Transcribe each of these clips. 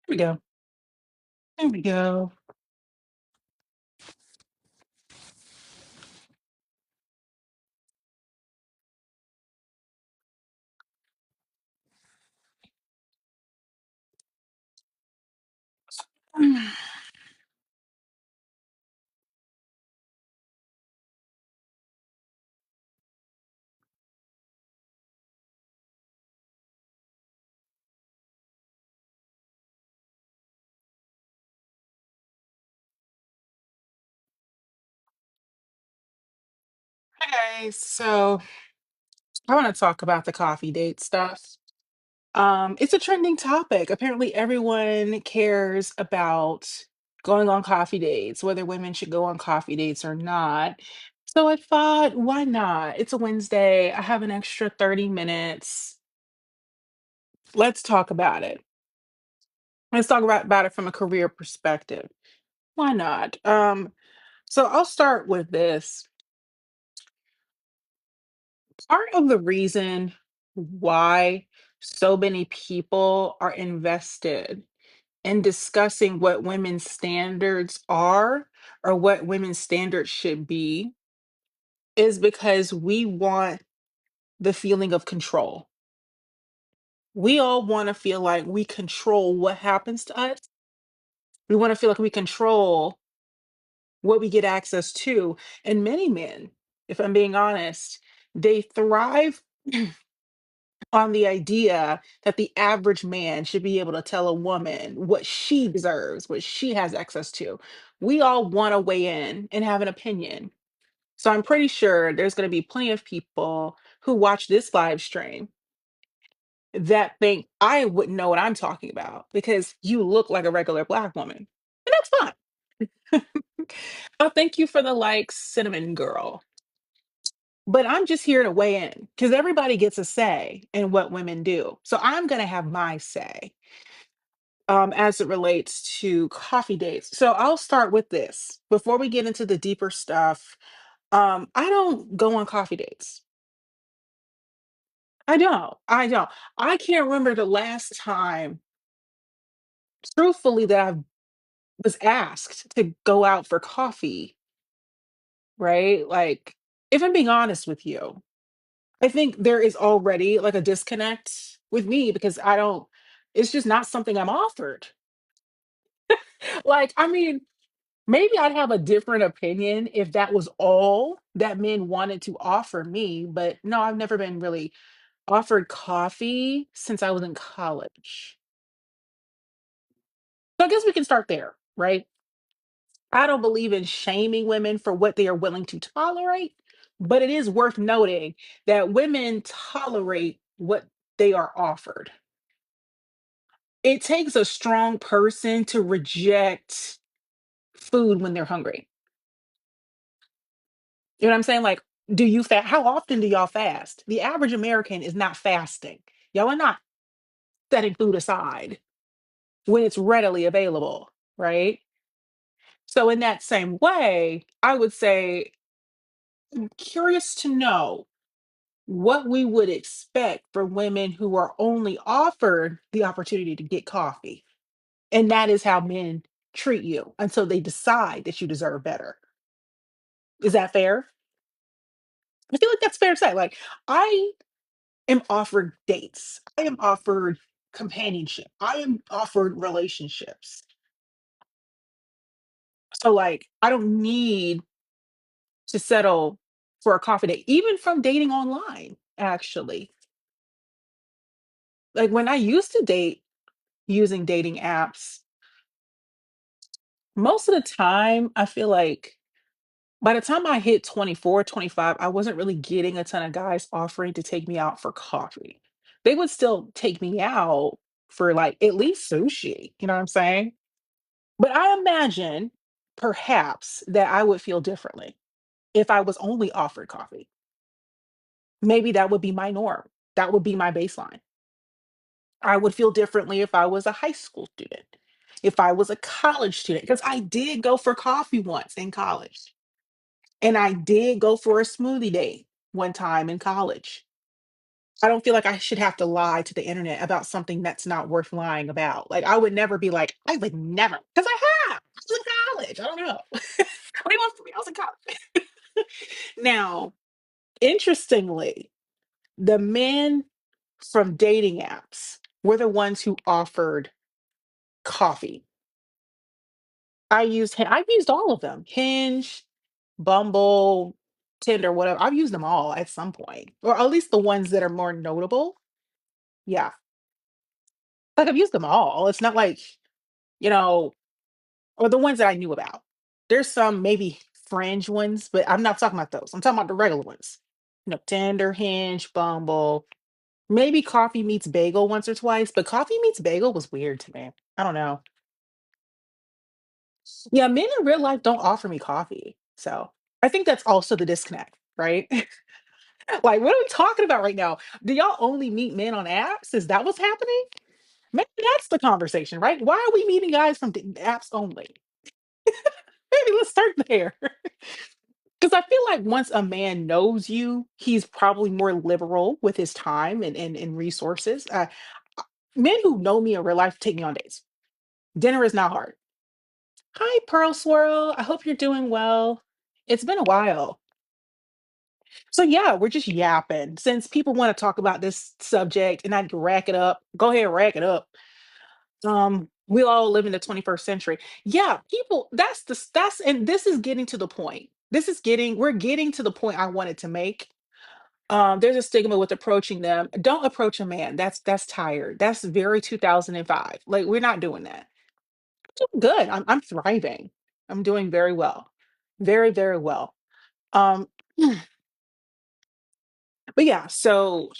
We go. There we go. Okay, so I want to talk about the coffee date stuff. It's a trending topic. Apparently, everyone cares about going on coffee dates, whether women should go on coffee dates or not. So I thought, why not? It's a Wednesday. I have an extra 30 minutes. Let's talk about it. Let's talk about it from a career perspective. Why not? So I'll start with this. Part of the reason why so many people are invested in discussing what women's standards are or what women's standards should be is because we want the feeling of control. We all want to feel like we control what happens to us. We want to feel like we control what we get access to. And many men, if I'm being honest, they thrive on the idea that the average man should be able to tell a woman what she deserves, what she has access to. We all want to weigh in and have an opinion. So I'm pretty sure there's going to be plenty of people who watch this live stream that think I wouldn't know what I'm talking about because you look like a regular black woman. And that's fine. Oh, thank you for the likes, cinnamon girl. But I'm just here to weigh in because everybody gets a say in what women do. So I'm going to have my say as it relates to coffee dates. So I'll start with this before we get into the deeper stuff. I don't go on coffee dates. I don't. I don't. I can't remember the last time, truthfully, that I was asked to go out for coffee, right? Like, if I'm being honest with you, I think there is already like a disconnect with me because I don't, it's just not something I'm offered. Like, I mean, maybe I'd have a different opinion if that was all that men wanted to offer me, but no, I've never been really offered coffee since I was in college. So I guess we can start there, right? I don't believe in shaming women for what they are willing to tolerate, but it is worth noting that women tolerate what they are offered. It takes a strong person to reject food when they're hungry. You know what I'm saying? Like, do you fast? How often do y'all fast? The average American is not fasting. Y'all are not setting food aside when it's readily available, right? So, in that same way, I would say, I'm curious to know what we would expect for women who are only offered the opportunity to get coffee. And that is how men treat you until they decide that you deserve better. Is that fair? I feel like that's fair to say. Like, I am offered dates. I am offered companionship. I am offered relationships. So like I don't need to settle for a coffee date, even from dating online, actually. Like when I used to date using dating apps, most of the time I feel like by the time I hit 24, 25, I wasn't really getting a ton of guys offering to take me out for coffee. They would still take me out for like at least sushi, you know what I'm saying? But I imagine perhaps that I would feel differently if I was only offered coffee. Maybe that would be my norm. That would be my baseline. I would feel differently if I was a high school student, if I was a college student, because I did go for coffee once in college. And I did go for a smoothie day one time in college. I don't feel like I should have to lie to the internet about something that's not worth lying about. Like, I would never be like, I would never, because I have. I was in college. I don't know. What do you want from me? I was in college. Now, interestingly, the men from dating apps were the ones who offered coffee. I've used all of them. Hinge, Bumble, Tinder, whatever. I've used them all at some point, or at least the ones that are more notable. Yeah. Like, I've used them all. It's not like, you know, or the ones that I knew about. There's some maybe fringe ones, but I'm not talking about those. I'm talking about the regular ones. Tinder, Hinge, Bumble, maybe Coffee Meets Bagel once or twice, but Coffee Meets Bagel was weird to me. I don't know. Yeah, men in real life don't offer me coffee. So I think that's also the disconnect, right? Like, what are we talking about right now? Do y'all only meet men on apps? Is that what's happening? Maybe that's the conversation, right? Why are we meeting guys from the apps only? Maybe let's start there. Because I feel like once a man knows you, he's probably more liberal with his time and resources. Men who know me in real life take me on dates. Dinner is not hard. Hi, Pearl Swirl. I hope you're doing well. It's been a while. So yeah, we're just yapping. Since people want to talk about this subject and I can rack it up, go ahead, rack it up. We all live in the 21st century. Yeah, people, that's and this is getting to the point. We're getting to the point I wanted to make. There's a stigma with approaching them. Don't approach a man. That's tired. That's very 2005. Like, we're not doing that. Doing good. I'm thriving. I'm doing very well. Very, very well. Um, but yeah, so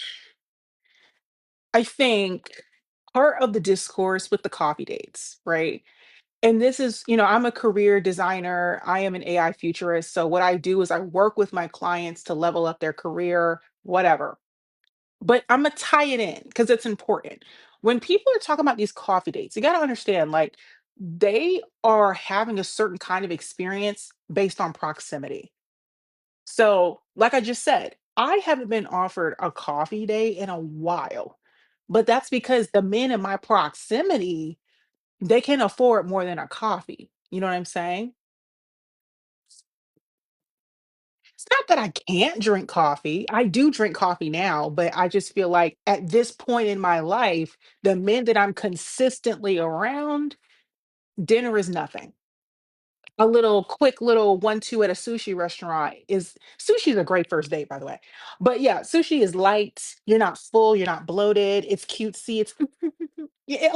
I think part of the discourse with the coffee dates, right? And this is, I'm a career designer. I am an AI futurist. So what I do is I work with my clients to level up their career, whatever. But I'm gonna tie it in because it's important. When people are talking about these coffee dates, you got to understand, like, they are having a certain kind of experience based on proximity. So, like I just said, I haven't been offered a coffee date in a while, but that's because the men in my proximity, they can afford more than a coffee. You know what I'm saying? It's not that I can't drink coffee. I do drink coffee now, but I just feel like at this point in my life, the men that I'm consistently around, dinner is nothing. A little quick little 1-2 at a sushi restaurant is sushi is a great first date, by the way. But yeah, sushi is light. You're not full. You're not bloated. It's cutesy. It's yeah,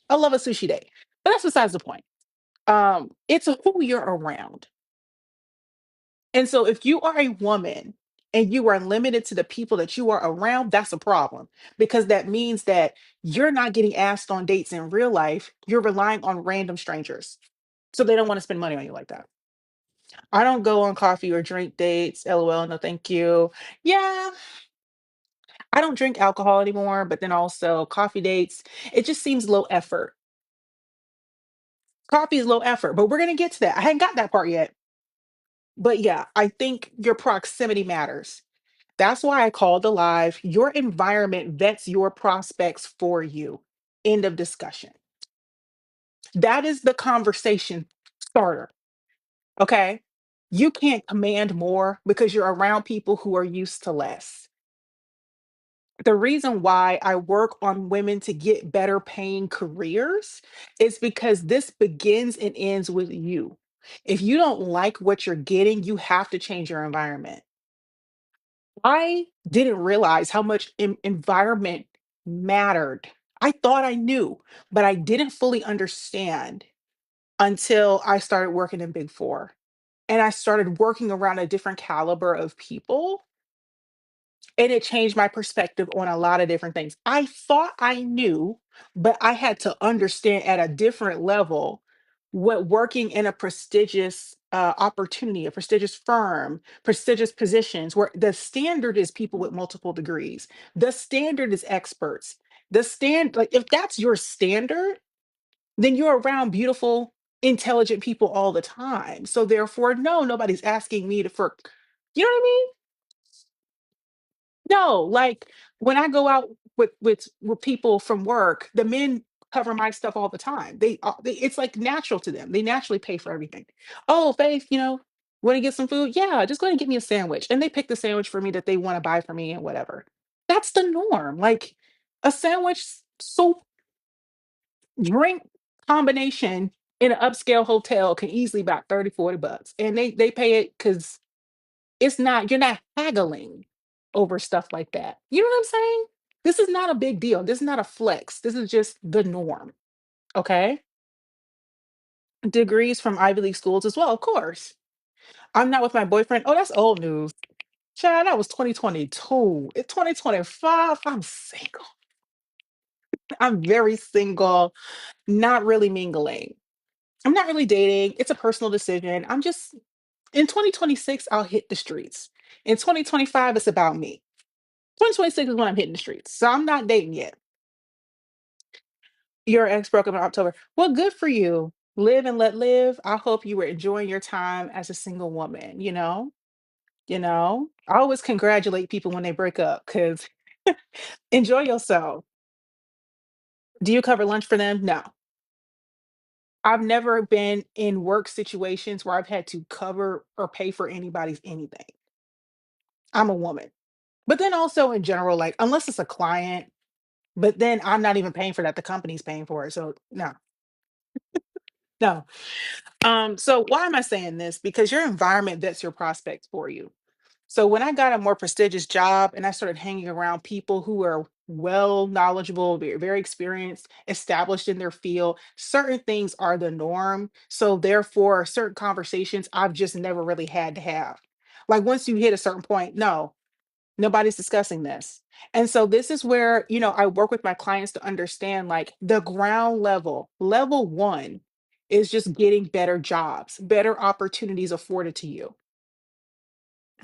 I love a sushi date, but that's besides the point. It's who you're around. And so if you are a woman and you are limited to the people that you are around, that's a problem because that means that you're not getting asked on dates in real life. You're relying on random strangers. So they don't want to spend money on you like that. I don't go on coffee or drink dates. LOL, no thank you. Yeah, I don't drink alcohol anymore, but then also coffee dates, it just seems low effort. Coffee is low effort, but we're going to get to that. I hadn't got that part yet. But yeah, I think your proximity matters. That's why I called the live. Your environment vets your prospects for you. End of discussion. That is the conversation starter. Okay. You can't command more because you're around people who are used to less. The reason why I work on women to get better paying careers is because this begins and ends with you. If you don't like what you're getting, you have to change your environment. I didn't realize how much environment mattered. I thought I knew, but I didn't fully understand until I started working in Big Four. And I started working around a different caliber of people. And it changed my perspective on a lot of different things. I thought I knew, but I had to understand at a different level what working in a prestigious opportunity, a prestigious firm, prestigious positions, where the standard is people with multiple degrees, the standard is experts. Like, if that's your standard, then you're around beautiful, intelligent people all the time. So therefore, no, nobody's asking me to for, you know what I mean? No, like, When I go out with people from work, the men cover my stuff all the time. It's like natural to them. They naturally pay for everything. Oh, Faith, want to get some food? Yeah, just go ahead and get me a sandwich. And they pick the sandwich for me that they want to buy for me and whatever. That's the norm. Like a sandwich, soup, drink combination in an upscale hotel can easily about 30, $40. And they pay it because you're not haggling over stuff like that. You know what I'm saying? This is not a big deal. This is not a flex. This is just the norm. Okay. Degrees from Ivy League schools as well, of course. I'm not with my boyfriend. Oh, that's old news. Child, that was 2022. It's 2025. I'm single. I'm very single, not really mingling. I'm not really dating. It's a personal decision. I'm just in 2026, I'll hit the streets. In 2025, it's about me. 2026 is when I'm hitting the streets. So I'm not dating yet. Your ex broke up in October. Well, good for you. Live and let live. I hope you were enjoying your time as a single woman, you know? I always congratulate people when they break up because enjoy yourself. Do you cover lunch for them? No. I've never been in work situations where I've had to cover or pay for anybody's anything. I'm a woman. But then also in general, like unless it's a client, but then I'm not even paying for that. The company's paying for it. So no, no. So why am I saying this? Because your environment vets your prospects for you. So when I got a more prestigious job and I started hanging around people who are well knowledgeable, very experienced, established in their field, certain things are the norm. So therefore, certain conversations I've just never really had to have. Like once you hit a certain point, no, nobody's discussing this. And so this is where, I work with my clients to understand like the ground level one is just getting better jobs, better opportunities afforded to you,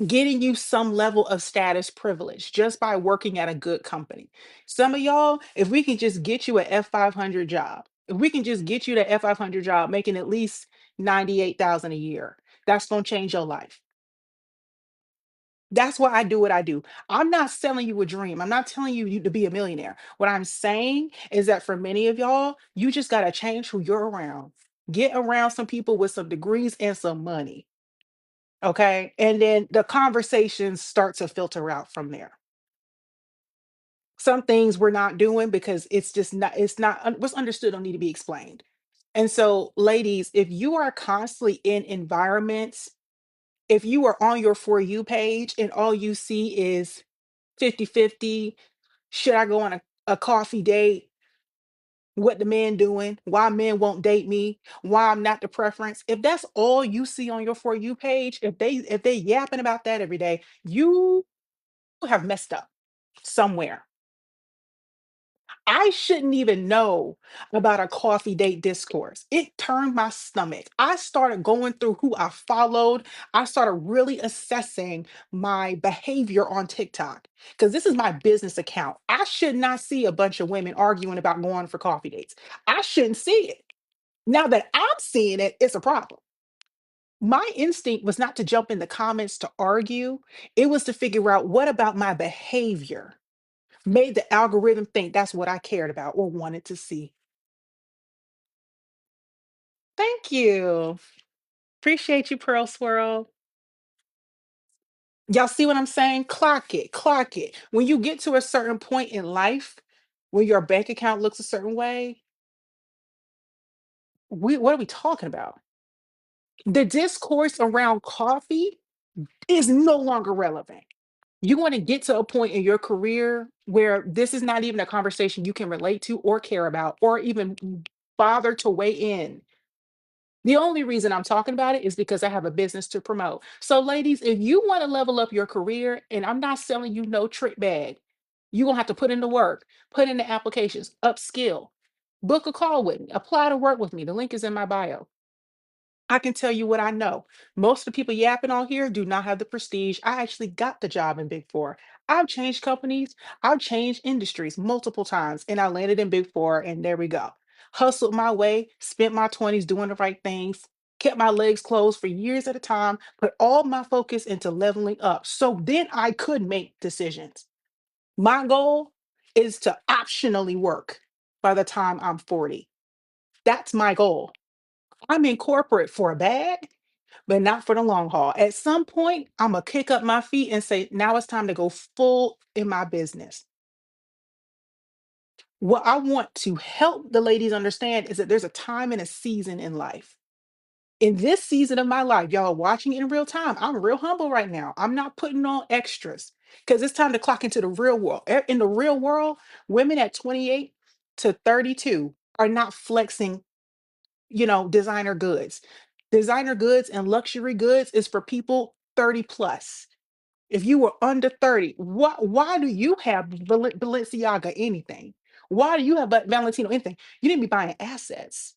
getting you some level of status privilege just by working at a good company. Some of y'all, if we can just get you a F500 job, if we can just get you the F500 job making at least 98,000 a year, that's going to change your life. That's why I do what I do. I'm not selling you a dream. I'm not telling you to be a millionaire. What I'm saying is that for many of y'all, you just got to change who you're around. Get around some people with some degrees and some money. Okay. And then the conversations start to filter out from there. Some things we're not doing because it's not what's understood don't need to be explained. And so, ladies, if you are constantly in environments, if you are on your For You page and all you see is 50-50, should I go on a coffee date? What the man doing? Why men won't date me? Why I'm not the preference? If that's all you see on your For You page, if they yapping about that every day, you have messed up somewhere. I shouldn't even know about a coffee date discourse. It turned my stomach. I started going through who I followed. I started really assessing my behavior on TikTok because this is my business account. I should not see a bunch of women arguing about going for coffee dates. I shouldn't see it. Now that I'm seeing it, it's a problem. My instinct was not to jump in the comments to argue, it was to figure out what about my behavior made the algorithm think that's what I cared about or wanted to see. Thank you. Appreciate you, Pearl Swirl. Y'all see what I'm saying? Clock it, clock it. When you get to a certain point in life, when your bank account looks a certain way, what are we talking about? The discourse around coffee is no longer relevant. You want to get to a point in your career where this is not even a conversation you can relate to or care about or even bother to weigh in. The only reason I'm talking about it is because I have a business to promote. So, ladies, if you want to level up your career, and I'm not selling you no trick bag, you're going to have to put in the work, put in the applications, upskill, book a call with me, apply to work with me. The link is in my bio. I can tell you what I know. Most of the people yapping on here do not have the prestige. I actually got the job in Big Four. I've changed companies, I've changed industries multiple times, and I landed in Big Four, and there we go. Hustled my way, spent my 20s doing the right things, kept my legs closed for years at a time, put all my focus into leveling up. So then I could make decisions. My goal is to optionally work by the time I'm 40. That's my goal. I'm in corporate for a bag, but not for the long haul. At some point, I'm going to kick up my feet and say, now it's time to go full in my business. What I want to help the ladies understand is that there's a time and a season in life. In this season of my life, y'all are watching in real time. I'm real humble right now. I'm not putting on extras because it's time to clock into the real world. In the real world, women at 28 to 32 are not flexing, designer goods. Designer goods and luxury goods is for people 30 plus. If you were under 30, why do you have Balenciaga anything? Why do you have Valentino anything? You need to be buying assets.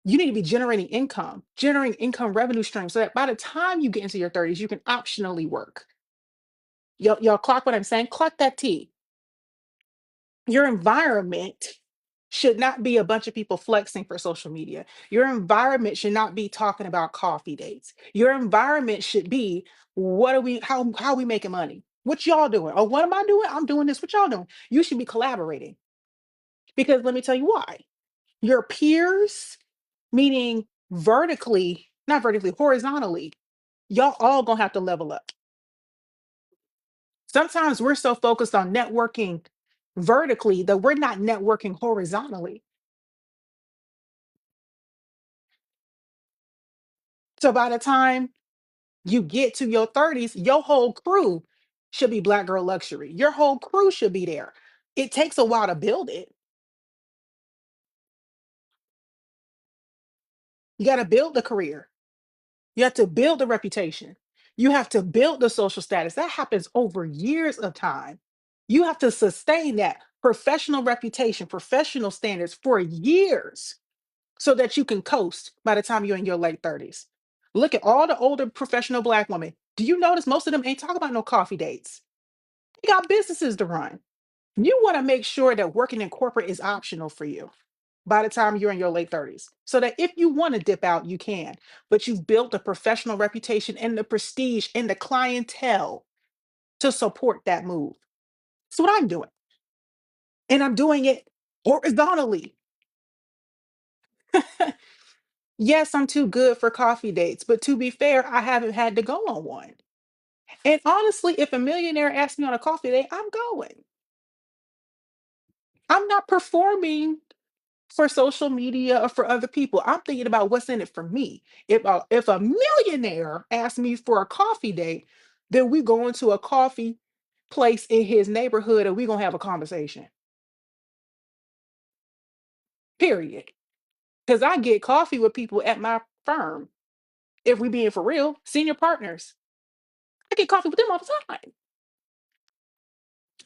You need to be generating income revenue stream so that by the time you get into your 30s, you can optionally work. Y'all clock what I'm saying? Clock that T. Your environment should not be a bunch of people flexing for social media. Your environment should not be talking about coffee dates. Your environment should be what are we how are we making money? What y'all doing? Or what am I doing? I'm doing this. What y'all doing? You should be collaborating. Because let me tell you why. Your peers, meaning vertically, not vertically, horizontally, y'all all gonna have to level up. Sometimes we're so focused on networking vertically that we're not networking horizontally. So by the time you get to your 30s, your whole crew should be Black Girl Luxury. Your whole crew should be there. It takes a while to build it. You got to build the career. You have to build the reputation. You have to build the social status. That happens over years of time. You have to sustain that professional reputation, professional standards for years so that you can coast by the time you're in your late 30s. Look at all the older professional Black women. Do you notice most of them ain't talking about no coffee dates? They got businesses to run. You want to make sure that working in corporate is optional for you by the time you're in your late 30s. So that if you want to dip out, you can. But you've built a professional reputation and the prestige and the clientele to support that move. That's what I'm doing. And I'm doing it horizontally. Yes, I'm too good for coffee dates, but to be fair, I haven't had to go on one. And honestly, if a millionaire asks me on a coffee date, I'm going. I'm not performing for social media or for other people. I'm thinking about what's in it for me. If a millionaire asks me for a coffee date, then we go into a coffee place in his neighborhood and we gonna have a conversation. Period. Because I get coffee with people at my firm. If we being for real, senior partners, I get coffee with them all the time.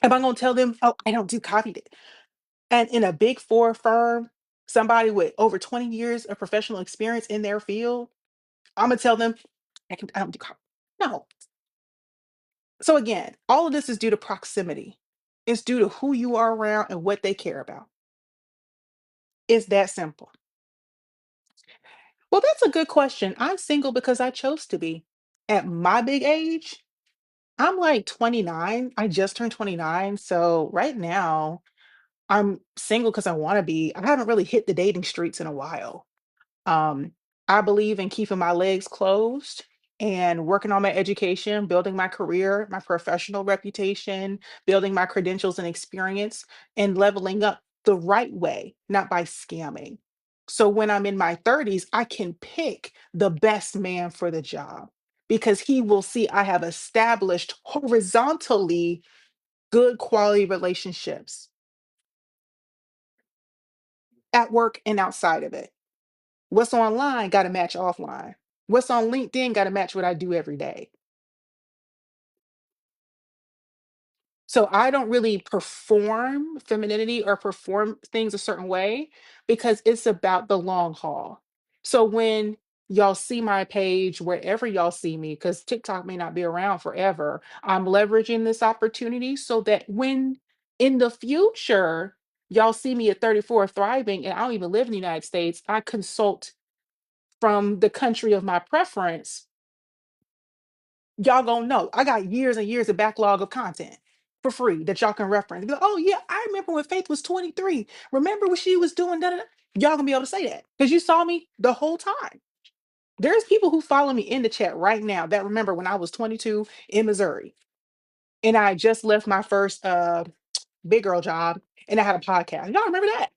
Am I gonna tell them, oh, I don't do coffee date? And in a big four firm, somebody with over 20 years of professional experience in their field, I'm gonna tell them I don't do coffee. No. So again, all of this is due to proximity. It's due to who you are around and what they care about. It's that simple. Well, that's a good question. I'm single because I chose to be. At my big age, I'm like 29. I just turned 29. So right now, I'm single because I want to be. I haven't really hit the dating streets in a while. Um, I believe in keeping my legs closed and working on my education, building my career, my professional reputation, building my credentials and experience, and leveling up the right way, not by scamming. So when I'm in my 30s, I can pick the best man for the job because he will see I have established horizontally good quality relationships at work and outside of it. What's online got to match offline. What's on LinkedIn got to match what I do every day. So I don't really perform femininity or perform things a certain way because it's about the long haul. So when y'all see my page, wherever y'all see me, because TikTok may not be around forever, I'm leveraging this opportunity so that when in the future y'all see me at 34 thriving and I don't even live in the United States, I consult from the country of my preference. Y'all gonna know I got years and years of backlog of content. for free that y'all can reference. Be like, oh yeah, I remember when Faith was 23. Remember what she was doing? Da, da, da." Y'all gonna be able to say that because you saw me the whole time. There's people who follow me in the chat right now that remember when I was 22 in Missouri and I just left my first big girl job and I had a podcast. Y'all remember that?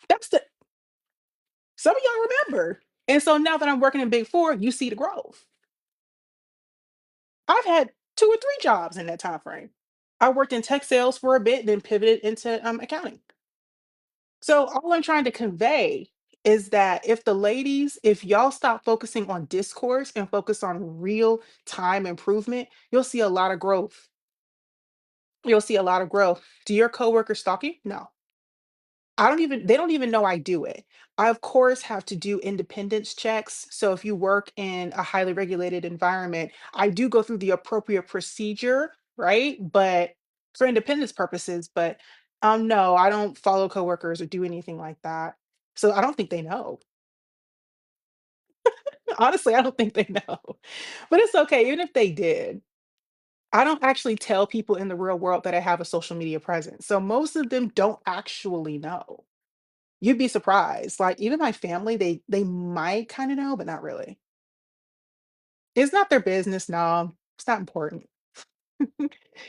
That's the Some of y'all remember. And so now that I'm working in Big Four, you see the growth. I've had two or three jobs in that time frame. I worked in tech sales for a bit, then pivoted into accounting. So all I'm trying to convey is that if y'all stop focusing on discourse and focus on real time improvement, you'll see a lot of growth. You'll see a lot of growth. Do your coworkers stalk you? No. They don't even know I do it. I, of course, have to do independence checks. So if you work in a highly regulated environment, I do go through the appropriate procedure, right? But for independence purposes, but no, I don't follow coworkers or do anything like that. So I don't think they know. Honestly, I don't think they know. But it's okay, even if they did. I don't actually tell people in the real world that I have a social media presence. So most of them don't actually know. You'd be surprised. Like, even my family, they might kinda know, but not really. It's not their business, no. It's not important.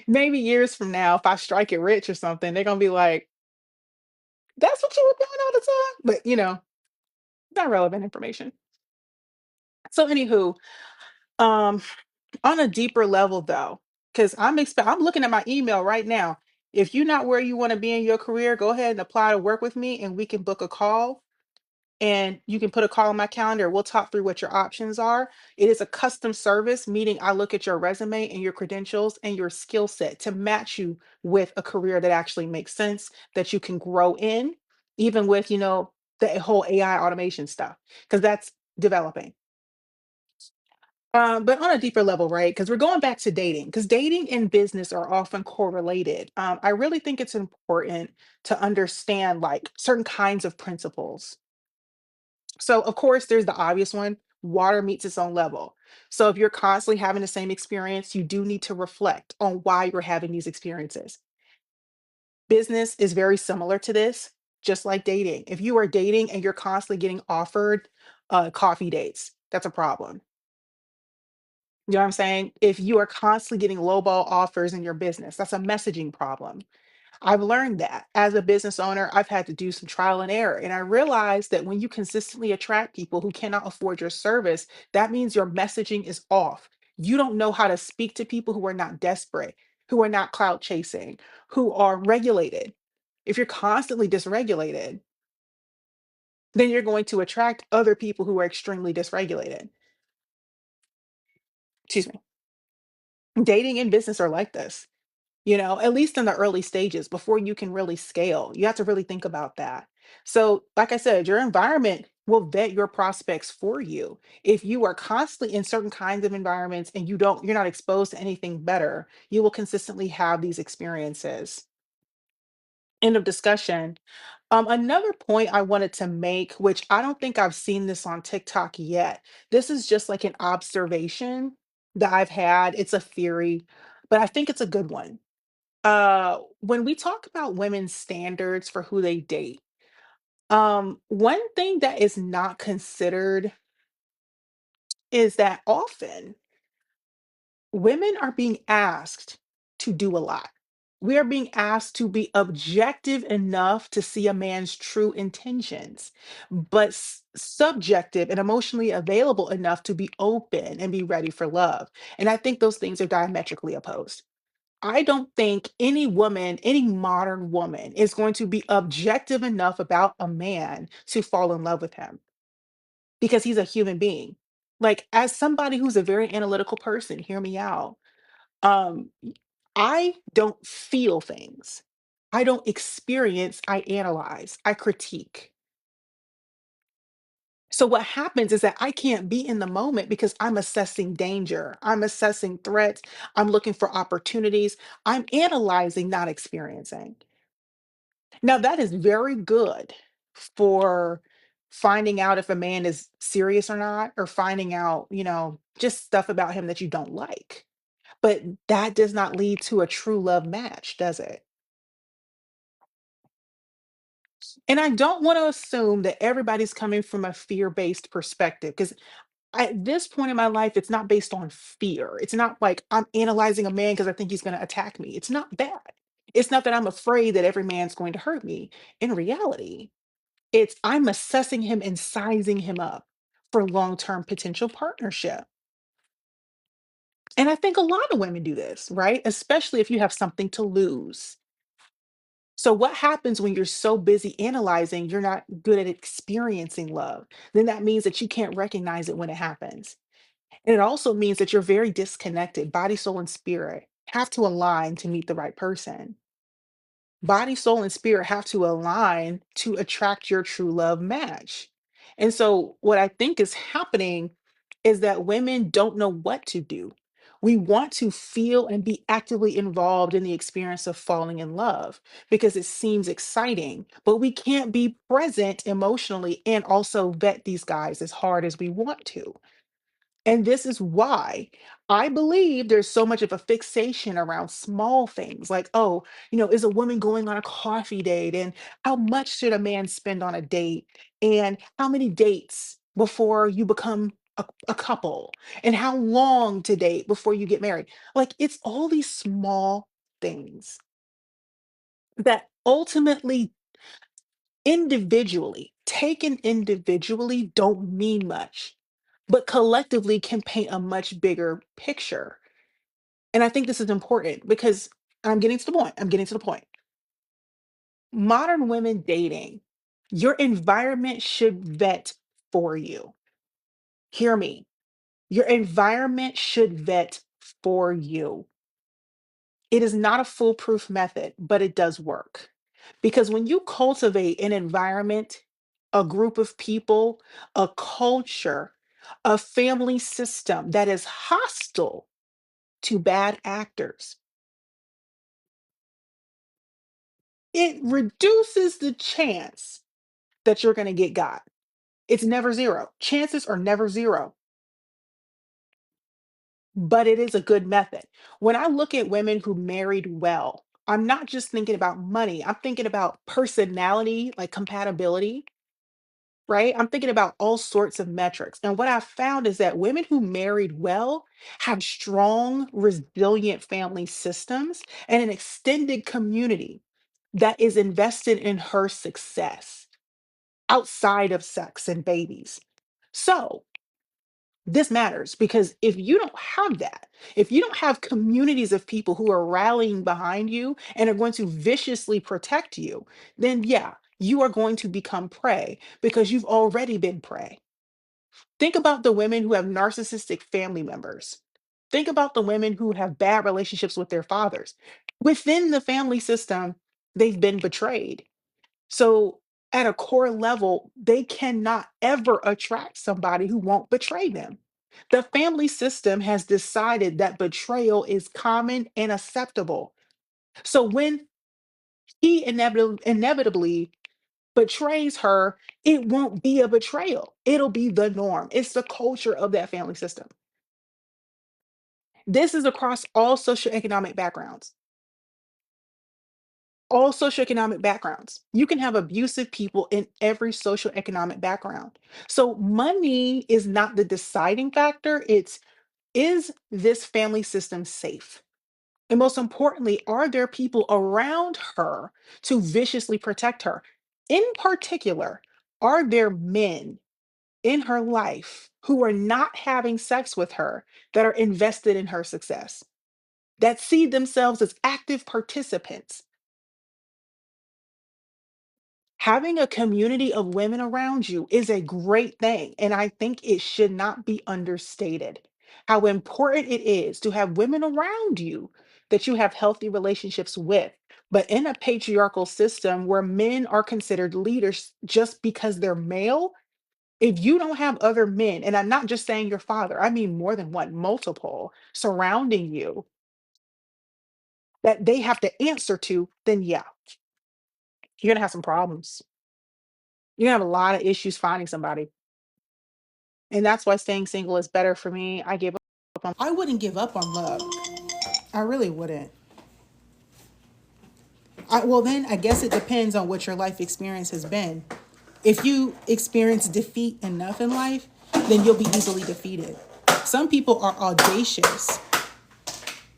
Maybe years from now, if I strike it rich or something, they're gonna be like, "That's what you were doing all the time?" But, not relevant information. So, anywho, um, on a deeper level though, because I'm looking at my email right now. If you're not where you wanna be in your career, go ahead and apply to work with me, and we can book a call and you can put a call on my calendar. We'll talk through what your options are. It is a custom service, meaning I look at your resume and your credentials and your skill set to match you with a career that actually makes sense, that you can grow in, even with, the whole AI automation stuff, because that's developing. But on a deeper level, right? Because we're going back to dating, because dating and business are often correlated. I really think it's important to understand like certain kinds of principles. So, of course, there's the obvious one: water meets its own level. So, if you're constantly having the same experience, you do need to reflect on why you're having these experiences. Business is very similar to this, just like dating. If you are dating and you're constantly getting offered coffee dates, that's a problem. You know what I'm saying? If you are constantly getting lowball offers in your business, that's a messaging problem. I've learned that as a business owner, I've had to do some trial and error. And I realized that when you consistently attract people who cannot afford your service, that means your messaging is off. You don't know how to speak to people who are not desperate, who are not cloud chasing, who are regulated. If you're constantly dysregulated, then you're going to attract other people who are extremely dysregulated. Excuse me. Dating and business are like this. At least in the early stages before you can really scale. You have to really think about that. So, like I said, your environment will vet your prospects for you. If you are constantly in certain kinds of environments and you're not exposed to anything better, you will consistently have these experiences. End of discussion. Another point I wanted to make, which I don't think I've seen this on TikTok yet. This is just like an observation that I've had. It's a theory, but I think it's a good one. When we talk about women's standards for who they date, one thing that is not considered is that often women are being asked to do a lot. We are being asked to be objective enough to see a man's true intentions, but subjective and emotionally available enough to be open and be ready for love. And I think those things are diametrically opposed. I don't think any woman, any modern woman, is going to be objective enough about a man to fall in love with him because he's a human being. Like, as somebody who's a very analytical person, hear me out. Y- I don't feel things. I don't experience, I analyze, I critique. So what happens is that I can't be in the moment because I'm assessing danger. I'm assessing threats. I'm looking for opportunities. I'm analyzing, not experiencing. Now, that is very good for finding out if a man is serious or not, or finding out, just stuff about him that you don't like. But that does not lead to a true love match, does it? And I don't want to assume that everybody's coming from a fear-based perspective because at this point in my life, it's not based on fear. It's not like I'm analyzing a man because I think he's going to attack me. It's not that. It's not that I'm afraid that every man's going to hurt me. In reality, it's I'm assessing him and sizing him up for long-term potential partnership. And I think a lot of women do this, right? Especially if you have something to lose. So, what happens when you're so busy analyzing, you're not good at experiencing love? Then that means that you can't recognize it when it happens. And it also means that you're very disconnected. Body, soul, and spirit have to align to meet the right person. Body, soul, and spirit have to align to attract your true love match. And so, what I think is happening is that women don't know what to do. We want to feel and be actively involved in the experience of falling in love because it seems exciting, but we can't be present emotionally and also vet these guys as hard as we want to. And this is why I believe there's so much of a fixation around small things like, oh, is a woman going on a coffee date? And how much should a man spend on a date? And how many dates before you become a couple? And how long to date before you get married? Like, it's all these small things that ultimately, taken individually, don't mean much, but collectively can paint a much bigger picture. And I think this is important because I'm getting to the point. I'm getting to the point. Modern women dating, your environment should vet for you. Hear me. Your environment should vet for you. It is not a foolproof method, but it does work. Because when you cultivate an environment, a group of people, a culture, a family system that is hostile to bad actors, it reduces the chance that you're going to get got. It's never zero. Chances are never zero, but it is a good method. When I look at women who married well, I'm not just thinking about money, I'm thinking about personality, like compatibility, right? I'm thinking about all sorts of metrics. And what I found is that women who married well have strong, resilient family systems and an extended community that is invested in her success outside of sex and babies. So, this matters because if you don't have that, if you don't have communities of people who are rallying behind you and are going to viciously protect you, then yeah, you are going to become prey because you've already been prey. Think about the women who have narcissistic family members. Think about the women who have bad relationships with their fathers. Within the family system, they've been betrayed. So, at a core level, they cannot ever attract somebody who won't betray them. The family system has decided that betrayal is common and acceptable. So, when he inevitably betrays her, it won't be a betrayal. It'll be the norm. It's the culture of that family system. This is across all socioeconomic backgrounds. All socioeconomic backgrounds. You can have abusive people in every socioeconomic background. So money is not the deciding factor. It's is this family system safe? And most importantly, are there people around her to viciously protect her? In particular, are there men in her life who are not having sex with her that are invested in her success, that see themselves as active participants? Having a community of women around you is a great thing. And I think it should not be understated how important it is to have women around you that you have healthy relationships with. But in a patriarchal system where men are considered leaders just because they're male, if you don't have other men, and I'm not just saying your father, I mean more than one, multiple surrounding you that they have to answer to, then yeah, you're going to have some problems. You're going to have a lot of issues finding somebody. And that's why staying single is better for me. I wouldn't give up on love. I really wouldn't. Well, then I guess it depends on what your life experience has been. If you experience defeat enough in life, then you'll be easily defeated. Some people are audacious.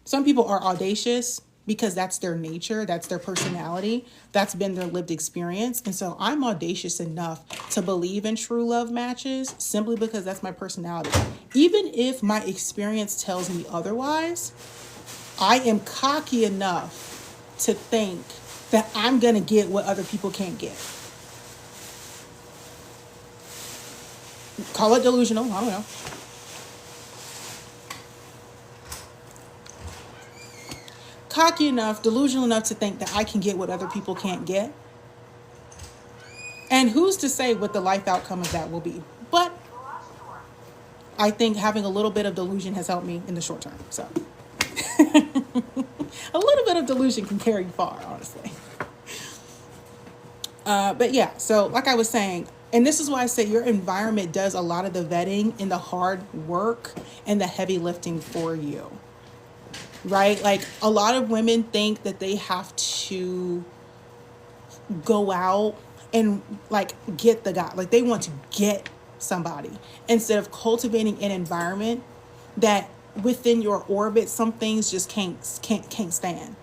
Some people are audacious because that's their nature, that's their personality, that's been their lived experience. And so I'm audacious enough to believe in true love matches simply because that's my personality. Even if my experience tells me otherwise, I am cocky enough to think that I'm going to get what other people can't get. Call it delusional, I don't know. Cocky enough, delusional enough to think that I can get what other people can't get. And who's to say what the life outcome of that will be? But I think having a little bit of delusion has helped me in the short term. So a little bit of delusion can carry you far, honestly. But yeah, so like I was saying, and this is why I say your environment does a lot of the vetting and the hard work and the heavy lifting for you, right? Like a lot of women think that they have to go out and like get the guy, like they want to get somebody instead of cultivating an environment that within your orbit some things just can't stand.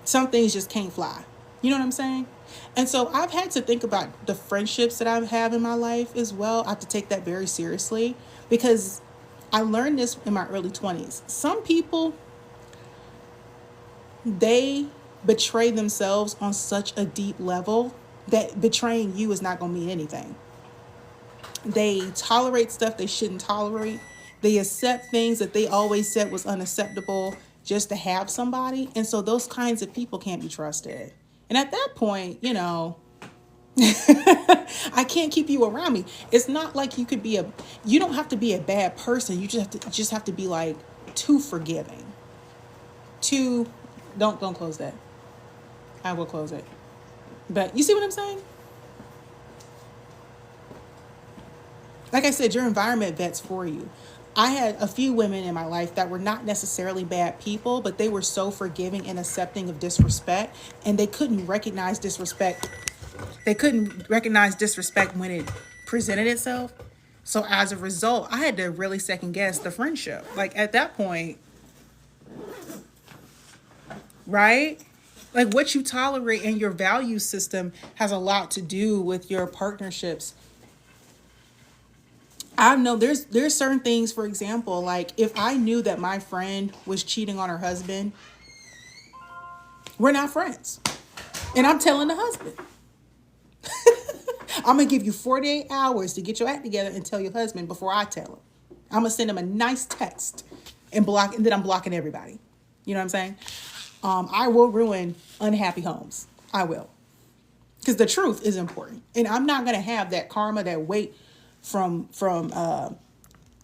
Some things just can't fly. You know what I'm saying? And so I've had to think about the friendships that I have in my life as well. I have to take that very seriously because I learned this in my early 20s. Some people, they betray themselves on such a deep level that betraying you is not going to mean anything. They tolerate stuff they shouldn't tolerate. They accept things that they always said was unacceptable just to have somebody. And so those kinds of people can't be trusted. And at that point, you know, I can't keep you around me. It's not like you don't have to be a bad person. You just have to be like too forgiving. Too, don't close that. I will close it. But you see what I'm saying? Like I said, your environment vets for you. I had a few women in my life that were not necessarily bad people, but they were so forgiving and accepting of disrespect, and they couldn't recognize disrespect. They couldn't recognize disrespect when it presented itself. So as a result, I had to really second guess the friendship. Like at that point, right? Like what you tolerate and your value system has a lot to do with your partnerships. I know there's certain things, for example, like if I knew that my friend was cheating on her husband, we're not friends. And I'm telling the husband, I'm gonna give you 48 hours to get your act together and tell your husband before I tell him. I'm gonna send him a nice text and then I'm blocking everybody. You know what I'm saying? I will ruin unhappy homes. I will. Because the truth is important. And I'm not gonna have that karma, that weight from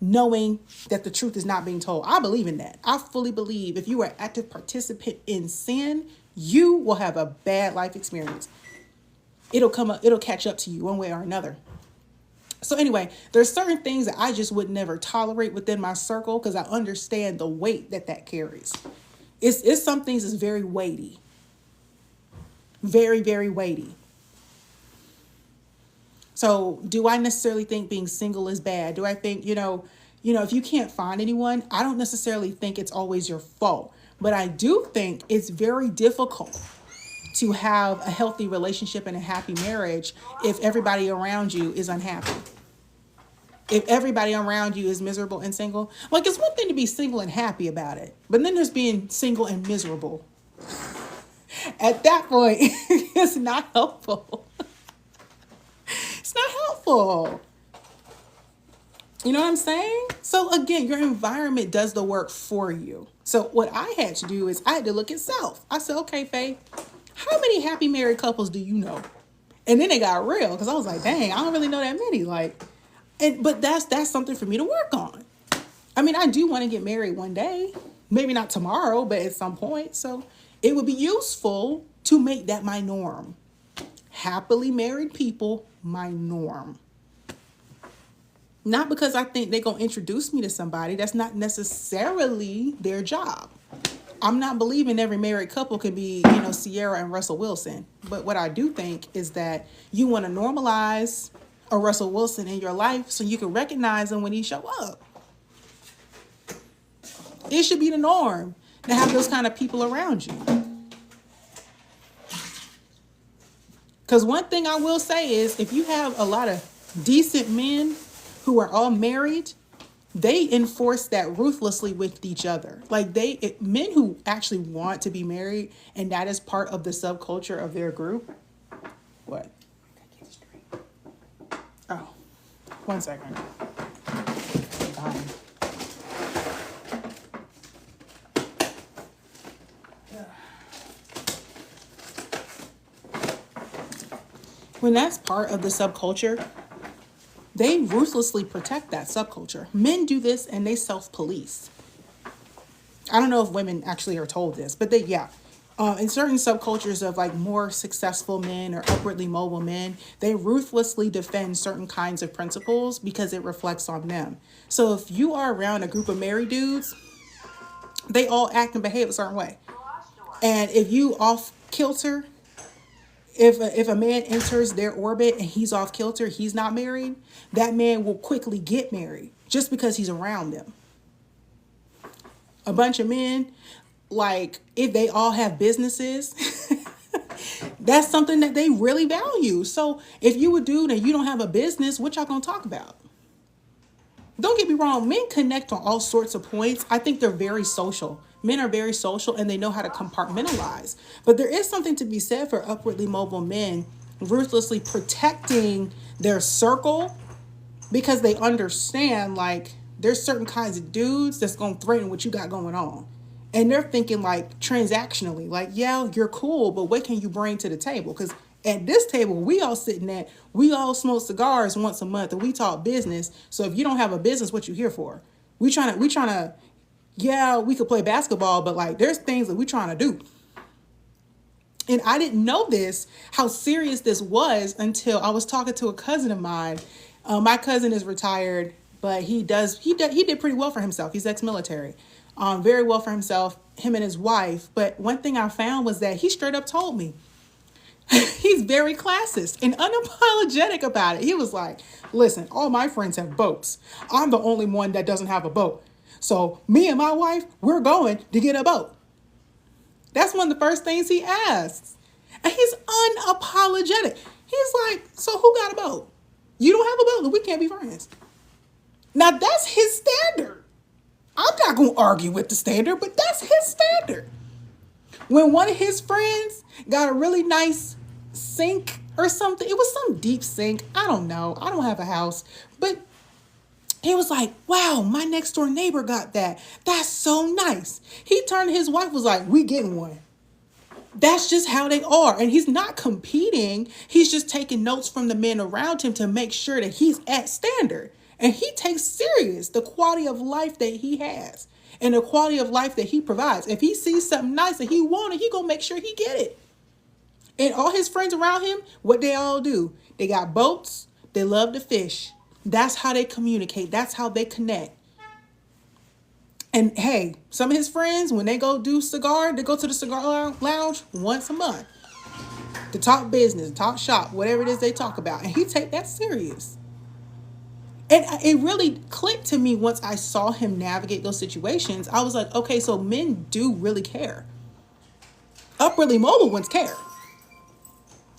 knowing that the truth is not being told. I believe in that. I fully believe if you are an active participant in sin, you will have a bad life experience. It'll catch up to you one way or another. So anyway, there's certain things that I just would never tolerate within my circle because I understand the weight that carries. It's some things that's very weighty. Very, very weighty. So do I necessarily think being single is bad? Do I think, if you can't find anyone, I don't necessarily think it's always your fault. But I do think it's very difficult to have a healthy relationship and a happy marriage if everybody around you is unhappy. If everybody around you is miserable and single. Like it's one thing to be single and happy about it, but then there's being single and miserable. At that point, it's not helpful. It's not helpful. You know what I'm saying? So again, your environment does the work for you. So what I had to do is I had to look at self. I said, okay, Faye, how many happy married couples do you know? And then it got real because I was like, dang, I don't really know that many. But that's something for me to work on. I mean, I do want to get married one day. Maybe not tomorrow, but at some point. So it would be useful to make that my norm. Happily married people, my norm. Not because I think they're going to introduce me to somebody. That's not necessarily their job. I'm not believing every married couple can be, Sierra and Russell Wilson. But what I do think is that you want to normalize a Russell Wilson in your life so you can recognize him when he show up. It should be the norm to have those kind of people around you. Because one thing I will say is if you have a lot of decent men who are all married, they enforce that ruthlessly with each other. Like men who actually want to be married and that is part of the subculture of their group. What? Oh, 1 second. When that's part of the subculture, they ruthlessly protect that subculture. Men do this and they self-police. I don't know if women actually are told this, but yeah. In certain subcultures of like more successful men or upwardly mobile men, they ruthlessly defend certain kinds of principles because it reflects on them. So if you are around a group of married dudes, they all act and behave a certain way. And if you off kilter, if a man enters their orbit and he's off kilter, he's not married, that man will quickly get married just because he's around them. A bunch of men, like if they all have businesses, that's something that they really value. So if you a dude and you don't have a business, what y'all gonna talk about? Don't get me wrong, men connect on all sorts of points. I think they're very social. Men are very social and they know how to compartmentalize. But there is something to be said for upwardly mobile men ruthlessly protecting their circle because they understand like there's certain kinds of dudes that's going to threaten what you got going on. And they're thinking like transactionally, like, yeah, you're cool, but what can you bring to the table? Because at this table, we all sitting at, we all smoke cigars once a month and we talk business. So if you don't have a business, what you here for? We trying to, yeah, we could play basketball, but like there's things that we trying to do. And I didn't know this, how serious this was until I was talking to a cousin of mine. My cousin is retired, but he did pretty well for himself. He's ex-military, very well for himself, him and his wife. But one thing I found was that he straight up told me, he's very classist and unapologetic about it. He was like, listen, all my friends have boats. I'm the only one that doesn't have a boat. So me and my wife, we're going to get a boat. That's one of the first things he asks. And he's unapologetic. He's like, so who got a boat? You don't have a boat, then we can't be friends. Now that's his standard. I'm not going to argue with the standard, but that's his standard. When one of his friends got a really nice sink or something, it was some deep sink. I don't know. I don't have a house, but he was like, wow, my next door neighbor got that. That's so nice. He turned to his wife, was like, we getting one. That's just how they are. And he's not competing. He's just taking notes from the men around him to make sure that he's at standard. And he takes serious the quality of life that he has and the quality of life that he provides. If he sees something nice that he wanted, he gonna make sure he get it. And all his friends around him, what they all do, they got boats, they love to fish. That's how they communicate. That's how they connect. And hey, some of his friends, when they go do cigar, they go to the cigar lounge once a month to talk business, talk shop, whatever it is they talk about. And he take that serious. And it really clicked to me once I saw him navigate those situations. I was like, okay, so men do really care. Upwardly mobile ones care.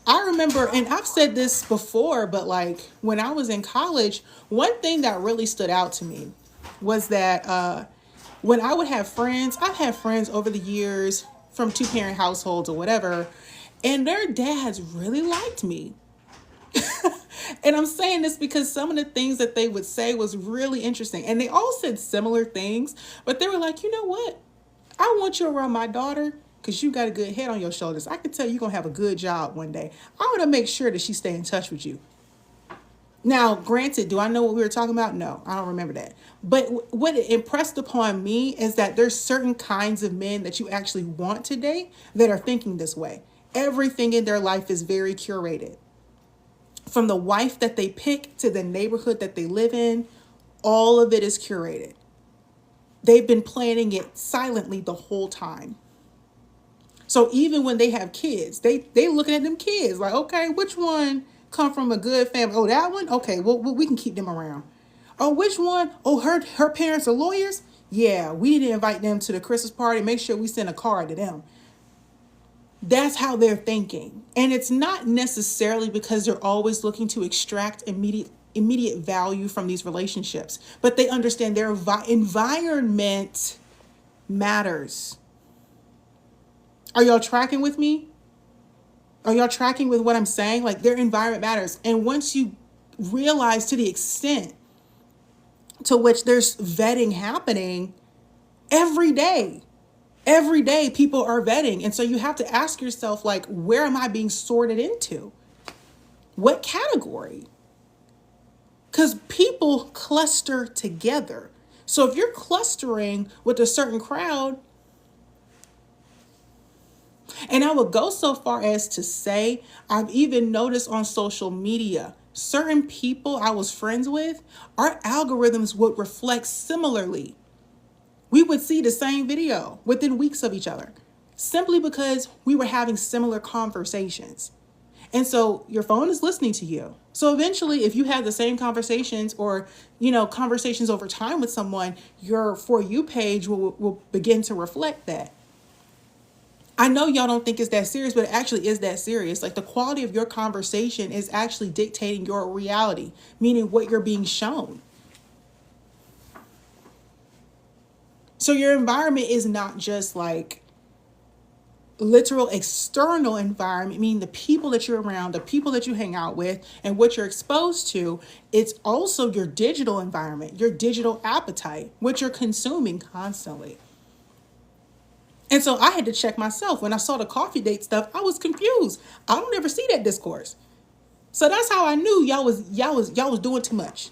I remember, and I've said this before, but like when I was in college, one thing that really stood out to me was that when I would have friends, I've had friends over the years from 2-parent households or whatever, and their dads really liked me. And I'm saying this because some of the things that they would say was really interesting. And they all said similar things, but they were like, you know what? I want you around my daughter because you got a good head on your shoulders. I can tell you're going to have a good job one day. I want to make sure that she stay in touch with you. Now, granted, do I know what we were talking about? No, I don't remember that. But what it impressed upon me is that there's certain kinds of men that you actually want today that are thinking this way. Everything in their life is very curated. From the wife that they pick to the neighborhood that they live in, all of it is curated. They've been planning it silently the whole time. So even when they have kids, they looking at them kids like, okay, which one come from a good family? Oh, that one? Okay, well we can keep them around. Oh, which one? Oh, her parents are lawyers? Yeah, we need to invite them to the Christmas party. Make sure we send a card to them. That's how they're thinking. And it's not necessarily because they're always looking to extract immediate value from these relationships, but they understand their environment matters. Are y'all tracking with me? Are y'all tracking with what I'm saying? Like, their environment matters. And once you realize to the extent to which there's vetting happening every day, every day people are vetting. And so you have to ask yourself, like, where am I being sorted into? What category? Because people cluster together. So if you're clustering with a certain crowd, and I would go so far as to say, I've even noticed on social media, certain people I was friends with, our algorithms would reflect similarly. We would see the same video within weeks of each other, simply because we were having similar conversations. And so your phone is listening to you. So eventually, if you have the same conversations or, conversations over time with someone, your For You page will begin to reflect that. I know y'all don't think it's that serious, but it actually is that serious. Like, the quality of your conversation is actually dictating your reality, meaning what you're being shown. So your environment is not just like literal external environment, meaning the people that you're around, the people that you hang out with, and what you're exposed to. It's also your digital environment, your digital appetite, what you're consuming constantly. And so I had to check myself. When I saw the coffee date stuff, I was confused. I don't ever see that discourse. So that's how I knew y'all was doing too much.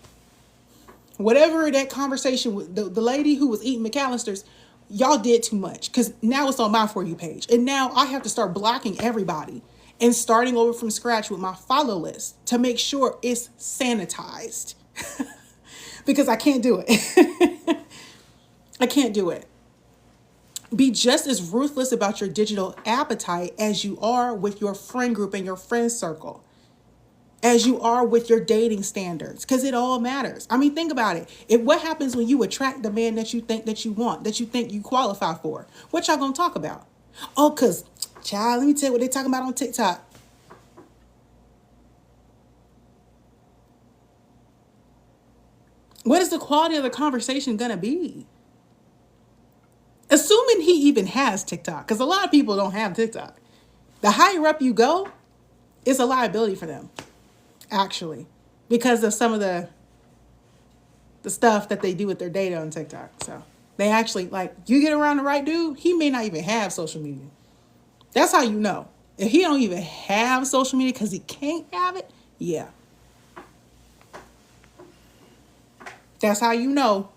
Whatever that conversation with the lady who was eating McAllister's, y'all did too much, because now it's on my For You page. And now I have to start blocking everybody and starting over from scratch with my follow list to make sure it's sanitized. Because I can't do it. I can't do it. Be just as ruthless about your digital appetite as you are with your friend group and your friend circle, as you are with your dating standards, because it all matters. I mean, think about it. What happens when you attract the man that you think that you want, that you think you qualify for? What y'all gonna talk about? Oh, because, child, let me tell you what they talking about on TikTok. What is the quality of the conversation gonna be? Assuming he even has TikTok, because a lot of people don't have TikTok. The higher up you go, it's a liability for them, actually, because of some of the stuff that they do with their data on TikTok. So they actually, like, you get around the right dude, he may not even have social media. That's how you know. If he don't even have social media because he can't have it, yeah. That's how you know.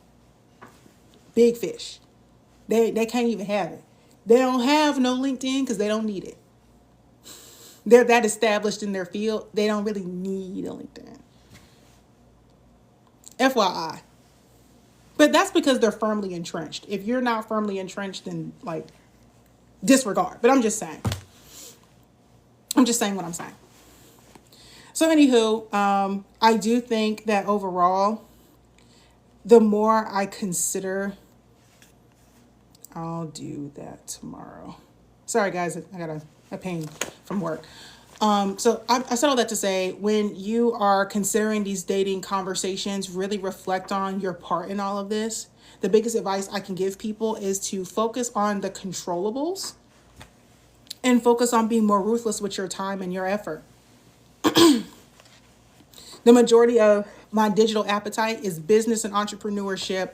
Big fish. They can't even have it. They don't have no LinkedIn because they don't need it. They're that established in their field, they don't really need a LinkedIn. FYI. But that's because they're firmly entrenched. If you're not firmly entrenched, then, like, disregard. But I'm just saying. I'm just saying what I'm saying. So anywho, I do think that overall, the more I consider, I'll do that tomorrow. Sorry guys, I got a pain from work. So I said all that to say, when you are considering these dating conversations, really reflect on your part in all of this. The biggest advice I can give people is to focus on the controllables and focus on being more ruthless with your time and your effort. The majority of my digital appetite is business and entrepreneurship,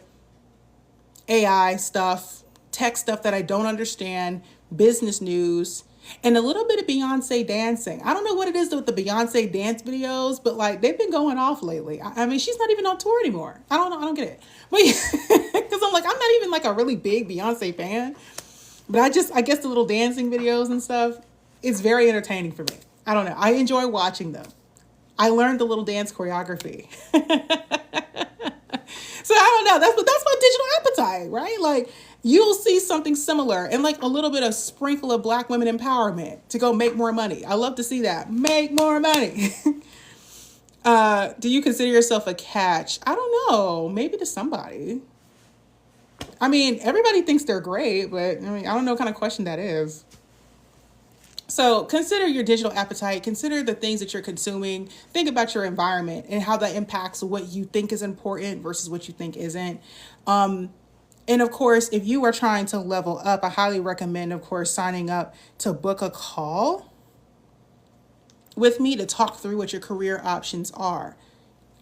AI stuff, tech stuff that I don't understand, business news, and a little bit of Beyonce dancing. I don't know what it is with the Beyonce dance videos, but, like, they've been going off lately. I mean, she's not even on tour anymore. I don't know. I don't get it. But because I'm not even like a really big Beyonce fan. But I guess the little dancing videos and stuff, it's very entertaining for me. I don't know. I enjoy watching them. I learned the little dance choreography. So I don't know. That's my digital appetite, right? Like you'll see something similar and like a little bit of sprinkle of black women empowerment to go make more money. I love to see that. Make more money. Do you consider yourself a catch? I don't know. Maybe to somebody. I mean, everybody thinks they're great, but I mean, I don't know what kind of question that is. So consider your digital appetite, consider the things that you're consuming, think about your environment and how that impacts what you think is important versus what you think isn't. And of course, if you are trying to level up, I highly recommend, of course, signing up to book a call with me to talk through what your career options are.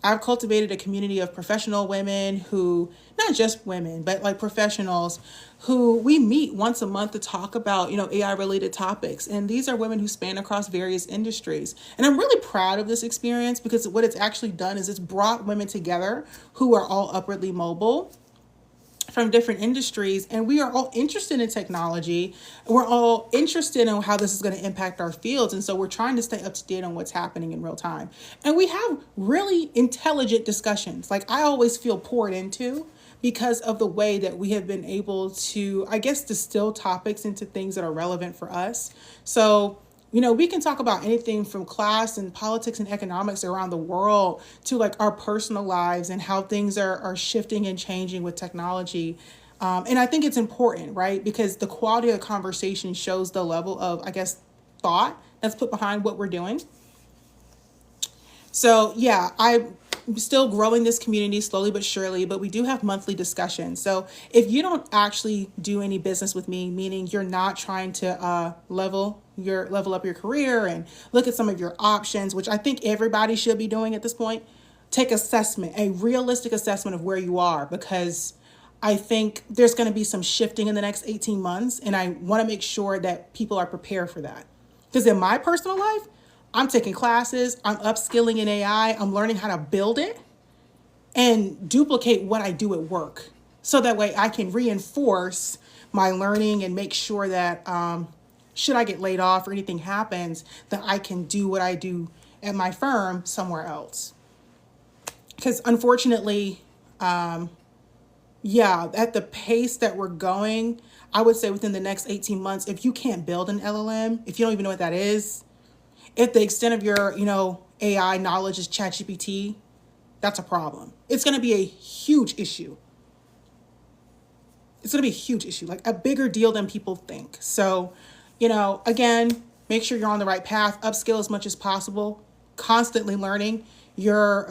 I've cultivated a community of professional women who, not just women, but like professionals who we meet once a month to talk about, AI related topics. And these are women who span across various industries. And I'm really proud of this experience because what it's actually done is it's brought women together who are all upwardly mobile from different industries, and we are all interested in technology. We're all interested in how this is going to impact our fields, and so we're trying to stay up to date on what's happening in real time. And we have really intelligent discussions. Like I always feel poured into because of the way that we have been able to, I guess, distill topics into things that are relevant for us. So we can talk about anything from class and politics and economics around the world to like our personal lives and how things are shifting and changing with technology. And I think it's important, right? Because the quality of the conversation shows the level of, I guess, thought that's put behind what we're doing. So yeah, I'm still growing this community slowly but surely, but we do have monthly discussions. So if you don't actually do any business with me, meaning you're not trying to level up your career and look at some of your options, which I think everybody should be doing at this point, take assessment, a realistic assessment of where you are, because I think there's going to be some shifting in the next 18 months. And I want to make sure that people are prepared for that. Because in my personal life, I'm taking classes, I'm upskilling in AI, I'm learning how to build it and duplicate what I do at work. So that way I can reinforce my learning and make sure that should I get laid off or anything happens, that I can do what I do at my firm somewhere else. Because unfortunately, at the pace that we're going, I would say within the next 18 months, if you can't build an LLM, if you don't even know what that is, if the extent of your, AI knowledge is ChatGPT, that's a problem. It's going to be a huge issue. It's going to be a huge issue, like a bigger deal than people think. So, again, make sure you're on the right path, upskill as much as possible, constantly learning. Your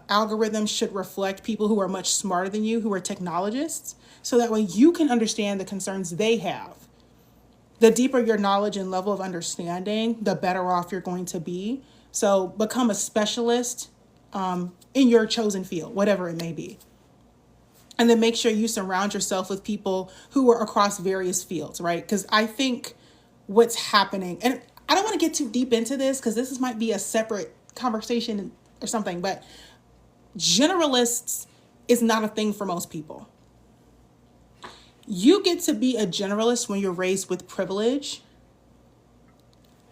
algorithm should reflect people who are much smarter than you, who are technologists, so that way you can understand the concerns they have. The deeper your knowledge and level of understanding, the better off you're going to be. So become a specialist in your chosen field, whatever it may be. And then make sure you surround yourself with people who are across various fields, right? Because I think what's happening, and I don't want to get too deep into this because might be a separate conversation or something, but generalists is not a thing for most people. You get to be a generalist when you're raised with privilege.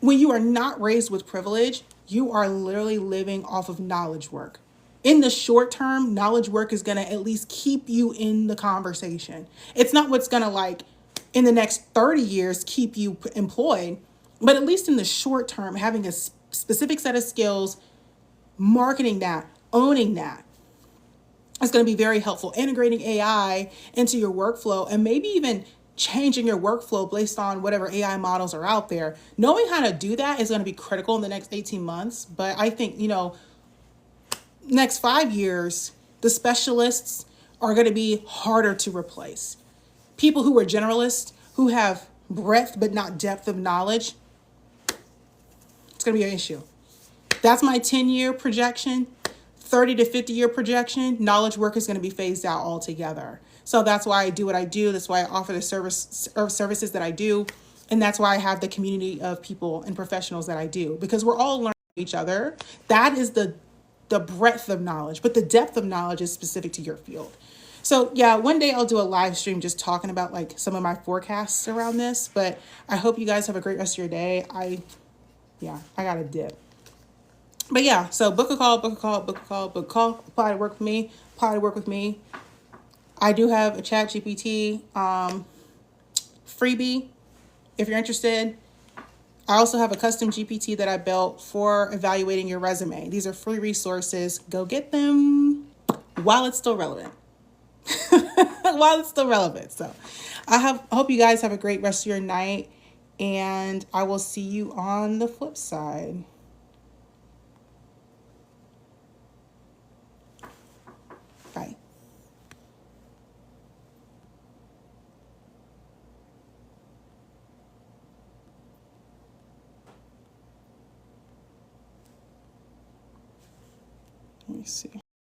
When you are not raised with privilege, you are literally living off of knowledge work. In the short term, knowledge work is going to at least keep you in the conversation. It's not what's going to in the next 30 years keep you employed, but at least in the short term, having a specific set of skills, marketing that, owning that, it's going to be very helpful. Integrating AI into your workflow and maybe even changing your workflow based on whatever AI models are out there. Knowing how to do that is going to be critical in the next 18 months. But I think, next 5 years, the specialists are going to be harder to replace. People who are generalists, who have breadth but not depth of knowledge, it's going to be an issue. That's my 10-year projection. 30 to 50-year projection, knowledge work is going to be phased out altogether. So that's why I do what I do. That's why I offer the services that I do. And that's why I have the community of people and professionals that I do, because we're all learning each other. That is the breadth of knowledge, but the depth of knowledge is specific to your field. So yeah, one day I'll do a live stream just talking about some of my forecasts around this, but I hope you guys have a great rest of your day. I got a dip. But yeah, so book a call, apply to work with me, I do have a chat GPT freebie if you're interested. I also have a custom GPT that I built for evaluating your resume. These are free resources. Go get them while it's still relevant. While it's still relevant. So I hope you guys have a great rest of your night, and I will see you on the flip side. Bye. Let me see.